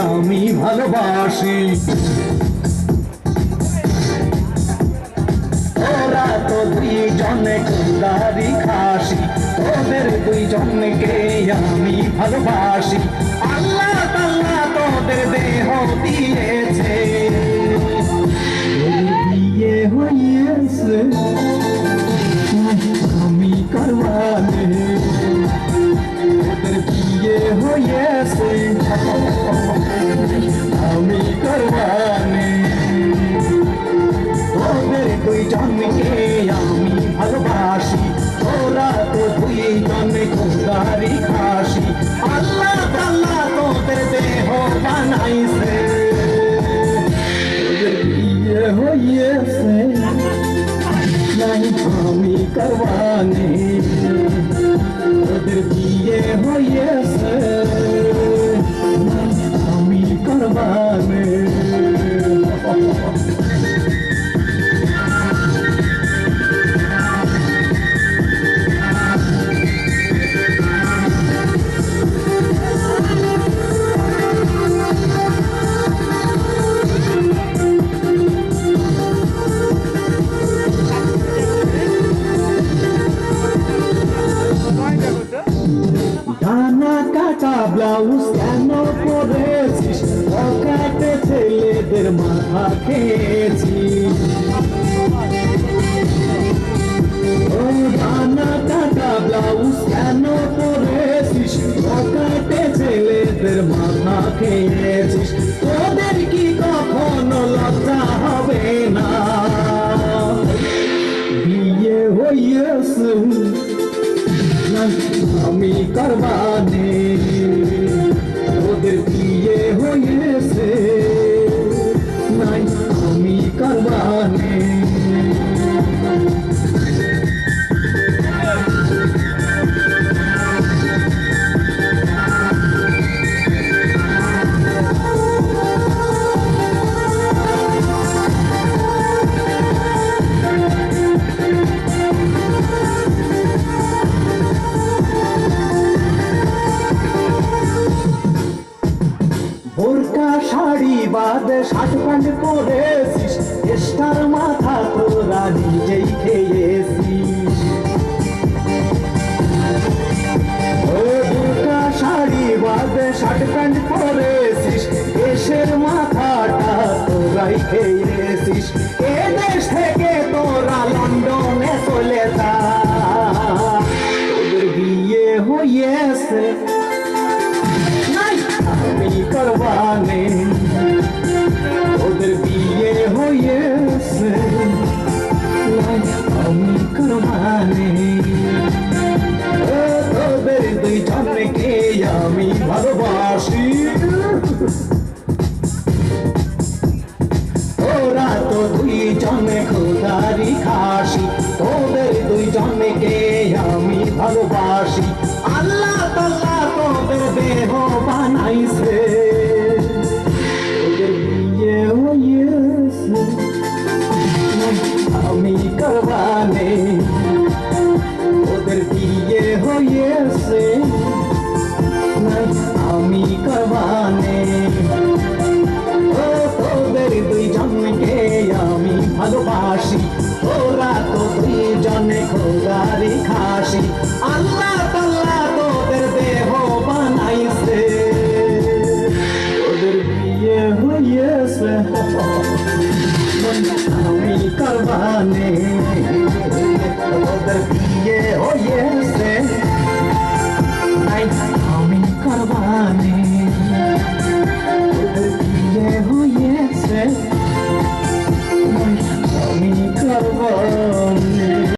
আমি ভালোবাসি। ওরা তো দুইজনে কুদারি খাসি, ওদের দুইজনকে আমি ভালোবাসি। আল্লাহ তাআলা তোদের দেহ দিয়েছে, বিয়ে হয়েছে আমি করবানে, ওদের বিয়ে হয়েছে আমি করবানে। ওদের দুইজনকে আমি ভালোবাসি, ওরা তো দুইজনে কুদারি খাসি। আল্লাহ তাআলা তোদের দেহ বানাইছে, ওদের বিয়ে হয়েছে আমি করবানে, ওদের বিয়ে হয়েছে আমি করবানে। ডানা কাটা ব্লাউজ কেন পরেছিস, পকেটে ছেলেদের মাথা খেয়েছিস। ও ডানা কাটা ব্লাউজ কেন পরেছিস, পকেটে ছেলেদের মাথা খেয়েছিস। তোদের কি কখনো লজ্জা হবে না, বিয়ে হয়েছে আমি করবানে, ওদের বিয়ে হয়েছে নাই আমি করবানে। বোরকা শাড়ি বাদে শার্ট প্যান্ট পরেছিস, স্টার মাথা তোরা নিজেই খেয়েছিস। বোরকা শাড়ি বাদে শার্ট প্যান্ট পরেছিস, দেশের মাথাটা তোরাই খেয়েছিস। এ দেশ থেকে তোরা লন্ডনে চলে যা, তোদের বিয়ে হয়েছে আমি করবানে, ওদের বিয়ে হয়েছে আমি করবানে। তোদের দুইজনকে আমি ভালোবাসি, ওরা তো দুইজনে খুদারি খাসি। তোদের দুইজনকে আমি ভালোবাসি, আল্লাহ তাআলা তোদের দেহ বানাইছে, ওদের বিয়ে হয়েছে আমি করবানে, ওদের বিয়ে হয়েছে আমি করবানে। তোদের দুইজনকে আমি ভালোবাসি, ওরা তো দুইজনে খুদারি খাসি। আল্লাহ তাআলা তোদের দেহ বানাইছে, ওদের বিয়ে হয়েছে আমি করবানে।